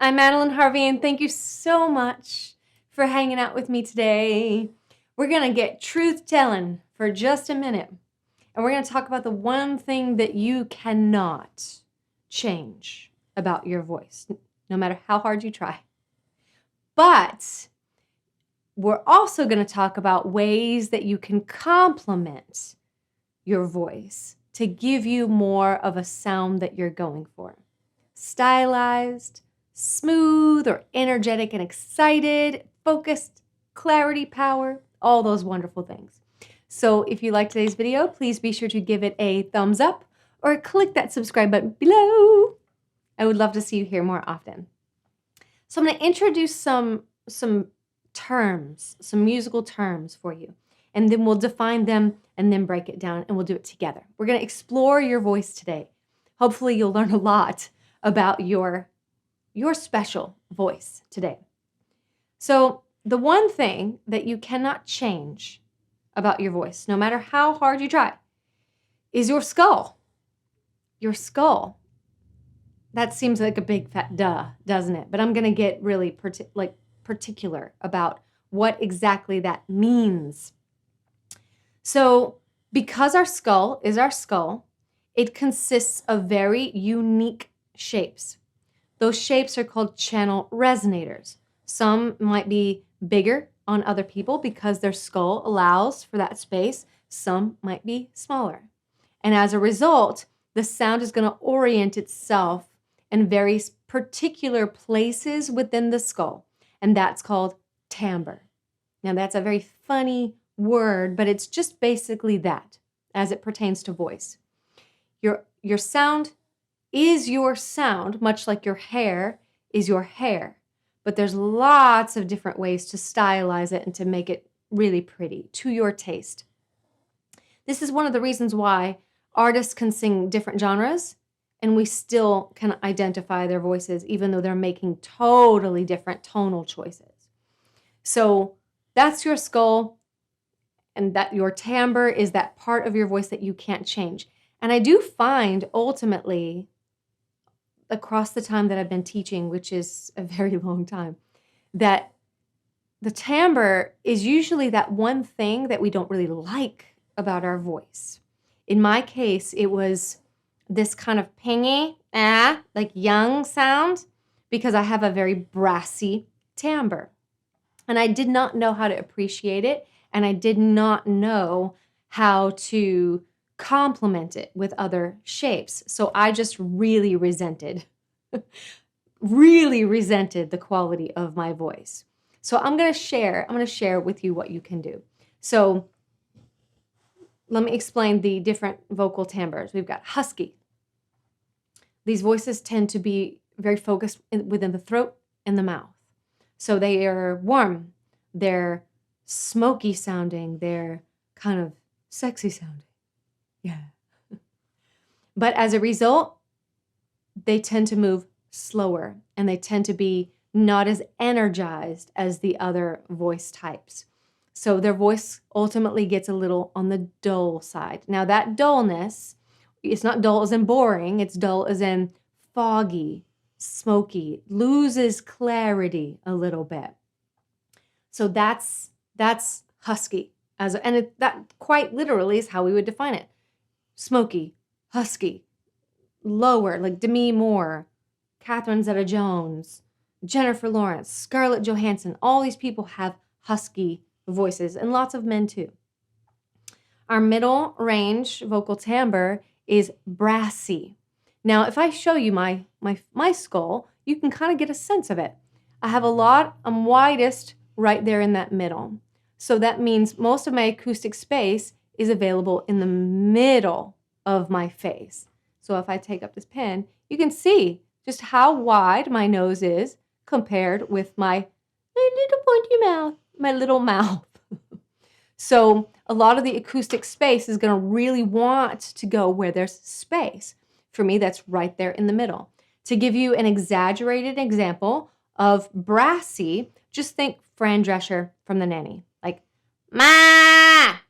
I'm Madeleine Harvey, and thank you so much for hanging out with me today. We're going to get truth-telling for just a minute, and we're going to talk about the one thing that you cannot change about your voice, no matter how hard you try. But we're also going to talk about ways that you can complement your voice to give you more of a sound that you're going for. Stylized, smooth or energetic and excited, focused, clarity, power, all those wonderful things. So if you like today's video, please be sure to give it a thumbs up or click that subscribe button below. I would love to see you here more often. So I'm going to introduce some terms, some musical terms for you, and then we'll define them and then break it down, and we'll do it together. We're going to explore your voice today. Hopefully you'll learn a lot about your special voice today. So the one thing that you cannot change about your voice, no matter how hard you try, is your skull. Your skull. That seems like a big fat duh, doesn't it? But I'm going to get really particular about what exactly that means. So because our skull is our skull, it consists of very unique shapes. Those shapes are called channel resonators. Some might be bigger on other people because their skull allows for that space. Some might be smaller. And as a result, the sound is going to orient itself in very particular places within the skull. And that's called timbre. Now that's a very funny word, but it's just basically that as it pertains to voice. Your sound is your sound, much like your hair is your hair. But there's lots of different ways to stylize it and to make it really pretty to your taste. This is one of the reasons why artists can sing different genres and we still can identify their voices even though they're making totally different tonal choices. So that's your skull, and that your timbre is that part of your voice that you can't change. And I do find ultimately, across the time that I've been teaching, which is a very long time, that the timbre is usually that one thing that we don't really like about our voice. In my case, it was this kind of pingy, like young sound, because I have a very brassy timbre. And I did not know how to appreciate it, and I did not know how to complement it with other shapes. So I just really resented the quality of my voice. So I'm going to share with you what you can do. So let me explain the different vocal timbres. We've got husky. These voices tend to be very focused within the throat and the mouth. So they are warm, they're smoky sounding, they're kind of sexy sounding. Yeah. But as a result, they tend to move slower and they tend to be not as energized as the other voice types. So their voice ultimately gets a little on the dull side. Now that dullness, it's not dull as in boring, it's dull as in foggy, smoky, loses clarity a little bit. So that's husky. That quite literally is how we would define it. Smoky, husky, lower, like Demi Moore, Catherine Zeta-Jones, Jennifer Lawrence, Scarlett Johansson. All these people have husky voices, and lots of men too. Our middle range vocal timbre is brassy. Now, if I show you my skull, you can kind of get a sense of it. I'm widest right there in that middle. So that means most of my acoustic space is available in the middle of my face. So if I take up this pen, you can see just how wide my nose is compared with my little pointy mouth, my little mouth. So a lot of the acoustic space is going to really want to go where there's space. For me, that's right there in the middle. To give you an exaggerated example of brassy, just think Fran Drescher from The Nanny. Like, ma, ah.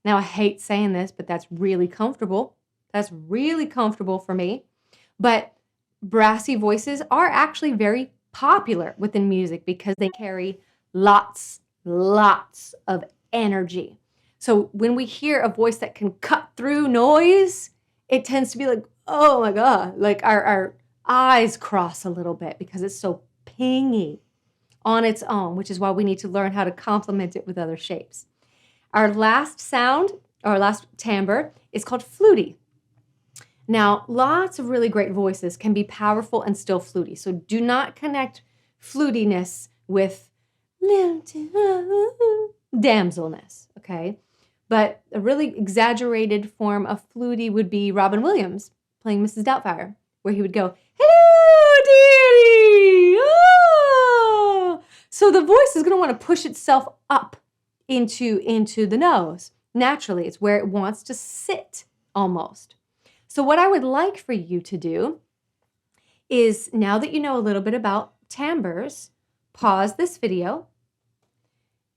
Now, I hate saying this, but that's really comfortable. That's really comfortable for me. But brassy voices are actually very popular within music because they carry lots of energy. So when we hear a voice that can cut through noise, it tends to be like, oh my God, like our eyes cross a little bit because it's so pingy on its own, which is why we need to learn how to complement it with other shapes. Our last sound, our last timbre, is called Flutey. Now, lots of really great voices can be powerful and still fluty. So do not connect flutiness with damselness, okay? But a really exaggerated form of fluty would be Robin Williams playing Mrs. Doubtfire, where he would go, hello, dearie! Oh! So the voice is going to want to push itself up into the nose. Naturally, it's where it wants to sit almost. So what I would like for you to do is, now that you know a little bit about timbres, pause this video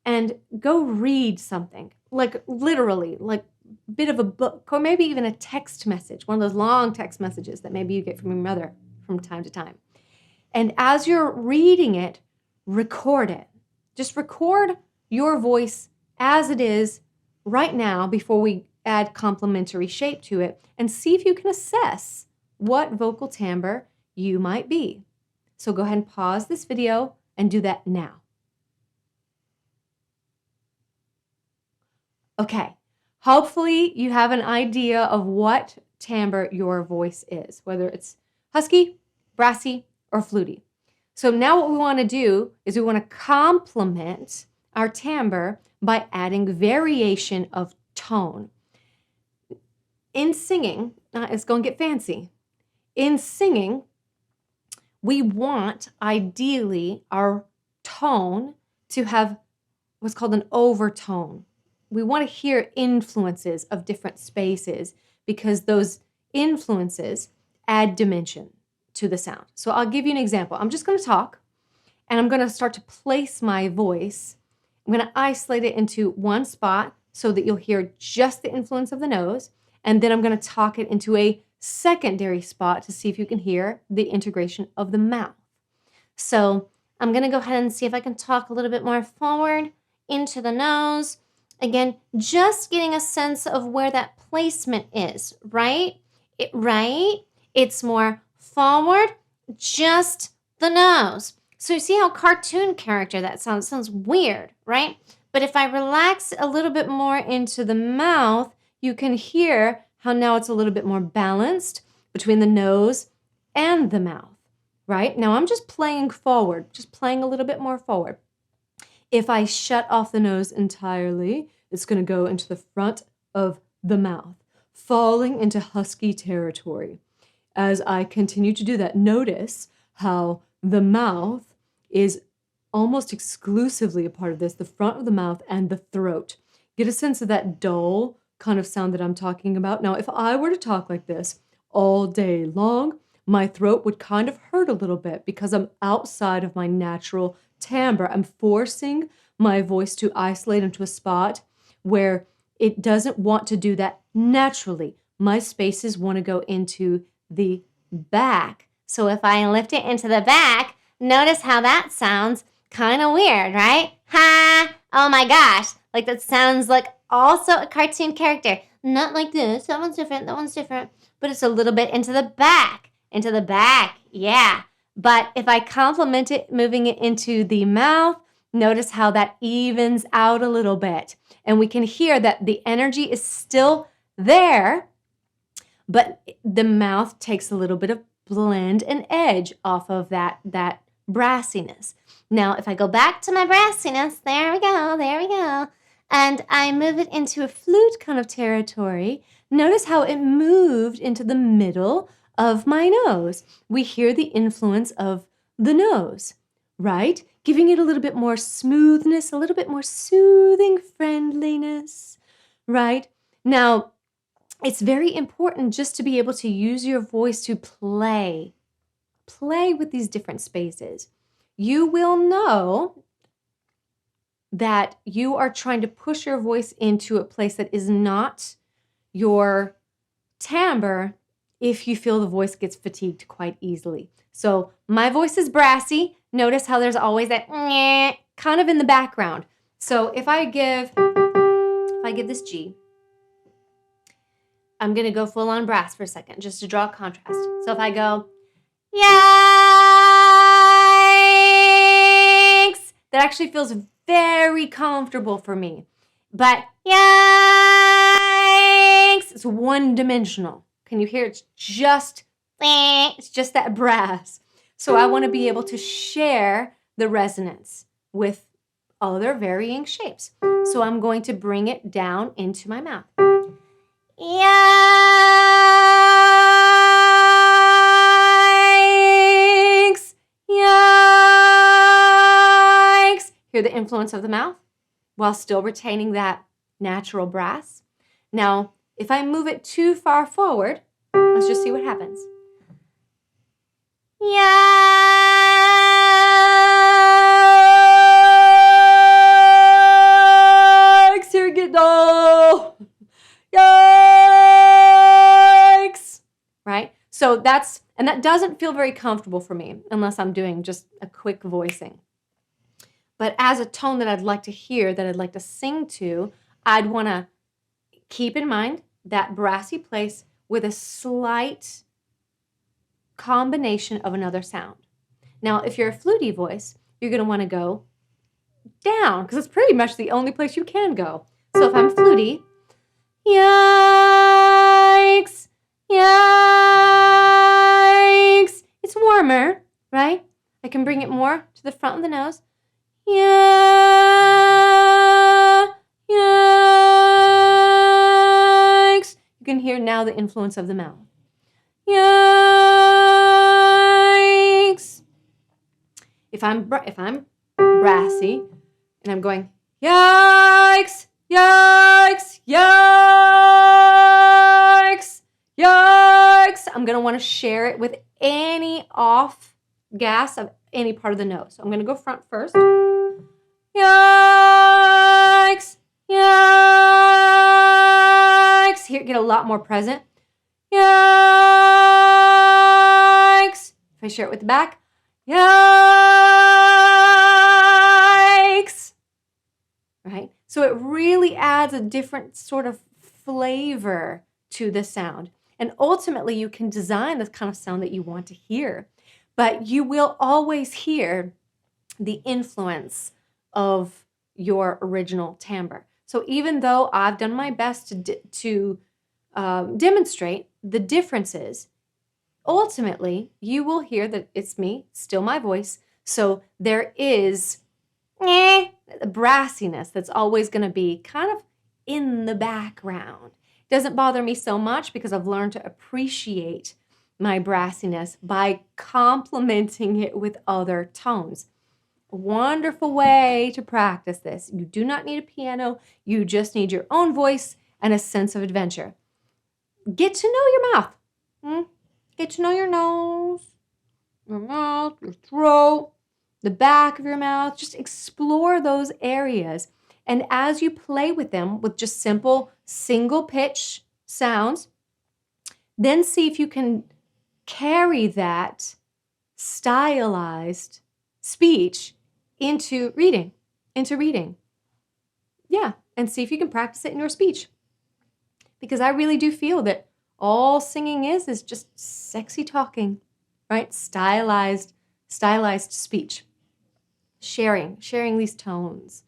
and go read something, like literally, like a bit of a book, or maybe even a text message, one of those long text messages that maybe you get from your mother from time to time. And as you're reading it, record it. Just record your voice as it is right now before we add complementary shape to it, and see if you can assess what vocal timbre you might be. So go ahead and pause this video and do that now. Okay, hopefully you have an idea of what timbre your voice is, whether it's husky, brassy, or fluty. So now what we want to do is we want to complement our timbre by adding variation of tone. In singing, it's going to get fancy. In singing, we want ideally our tone to have what's called an overtone. We want to hear influences of different spaces because those influences add dimension to the sound. So I'll give you an example. I'm just going to talk and I'm going to start to place my voice. I'm going to isolate it into one spot so that you'll hear just the influence of the nose. And then I'm going to talk it into a secondary spot to see if you can hear the integration of the mouth. So I'm going to go ahead and see if I can talk a little bit more forward into the nose. Again, just getting a sense of where that placement is, right? It's more forward, just the nose. So you see how cartoon character that sounds? It sounds weird, right? But if I relax a little bit more into the mouth, you can hear how now it's a little bit more balanced between the nose and the mouth, right? Now I'm just playing forward, just playing a little bit more forward. If I shut off the nose entirely, it's going to go into the front of the mouth, falling into husky territory. As I continue to do that, notice how the mouth is almost exclusively a part of this, the front of the mouth and the throat. Get a sense of that dull kind of sound that I'm talking about. Now, if I were to talk like this all day long, my throat would kind of hurt a little bit because I'm outside of my natural timbre. I'm forcing my voice to isolate into a spot where it doesn't want to do that naturally. My spaces want to go into the back. So if I lift it into the back, notice how that sounds kind of weird, right? Ha! Oh my gosh. Like that sounds like also a cartoon character. Not like this. That one's different. That one's different. But it's a little bit into the back. Into the back. Yeah. But if I complement it, moving it into the mouth, notice how that evens out a little bit. And we can hear that the energy is still there, but the mouth takes a little bit of blend and edge off of that brassiness. Now, if I go back to my brassiness, there we go, and I move it into a flute kind of territory, notice how it moved into the middle of my nose. We hear the influence of the nose, right? Giving it a little bit more smoothness, a little bit more soothing friendliness, right? Now, it's very important just to be able to use your voice to play with these different spaces. You will know that you are trying to push your voice into a place that is not your timbre if you feel the voice gets fatigued quite easily. So my voice is brassy. Notice how there's always that kind of in the background. So if I give this G, I'm going to go full on brass for a second just to draw a contrast. So if I go, yikes, that actually feels very comfortable for me. But yikes, it's one-dimensional. Can you hear? It's just that brass. So I want to be able to share the resonance with other varying shapes. So I'm going to bring it down into my mouth. Yikes! Yikes! Hear the influence of the mouth while still retaining that natural brass. Now, if I move it too far forward, let's just see what happens. Yikes! Here we go. Yikes! Right? So that doesn't feel very comfortable for me unless I'm doing just a quick voicing. But as a tone that I'd like to hear, that I'd like to sing to, I'd want to keep in mind that brassy place with a slight combination of another sound. Now, if you're a Flutey voice, you're going to want to go down because it's pretty much the only place you can go. So if I'm Flutey, yikes, yikes. It's warmer, right? I can bring it more to the front of the nose. Yikes. You can hear now the influence of the mouth. Yikes. If I'm brassy and I'm going yikes, yikes, yikes, yikes, I'm going to want to share it with any off gas of any part of the nose. So I'm going to go front first. Yikes, yikes. Here, get a lot more present. Yikes. If I share it with the back, yikes. Right? So it really adds a different sort of flavor to the sound. And ultimately, you can design the kind of sound that you want to hear. But you will always hear the influence of your original timbre. So even though I've done my best to demonstrate the differences, ultimately, you will hear that it's me, still my voice. So there is brassiness that's always going to be kind of in the background. It doesn't bother me so much because I've learned to appreciate my brassiness by complementing it with other tones. A wonderful way to practice this. You do not need a piano. You just need your own voice and a sense of adventure. Get to know your mouth. Get to know your nose, your mouth, your throat, the back of your mouth. Just explore those areas. And as you play with them with just simple single pitch sounds, then see if you can carry that stylized speech into reading. Yeah, and see if you can practice it in your speech. Because I really do feel that all singing is just sexy talking, right? Stylized speech. Sharing these tones.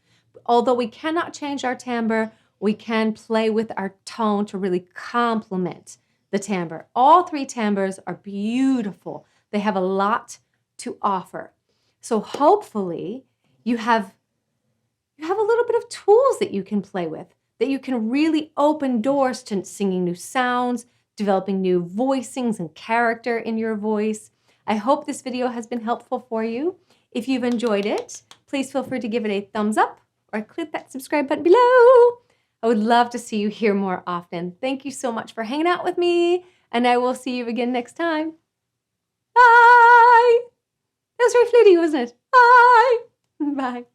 Although we cannot change our timbre, we can play with our tone to really complement the timbre. All three timbres are beautiful. They have a lot to offer. So hopefully you have a little bit of tools that you can play with, that you can really open doors to singing new sounds, developing new voicings and character in your voice. I hope this video has been helpful for you. If you've enjoyed it, please feel free to give it a thumbs up or click that subscribe button below. I would love to see you here more often. Thank you so much for hanging out with me, and I will see you again next time. Bye! That was very Flutey, wasn't it? Bye! Bye.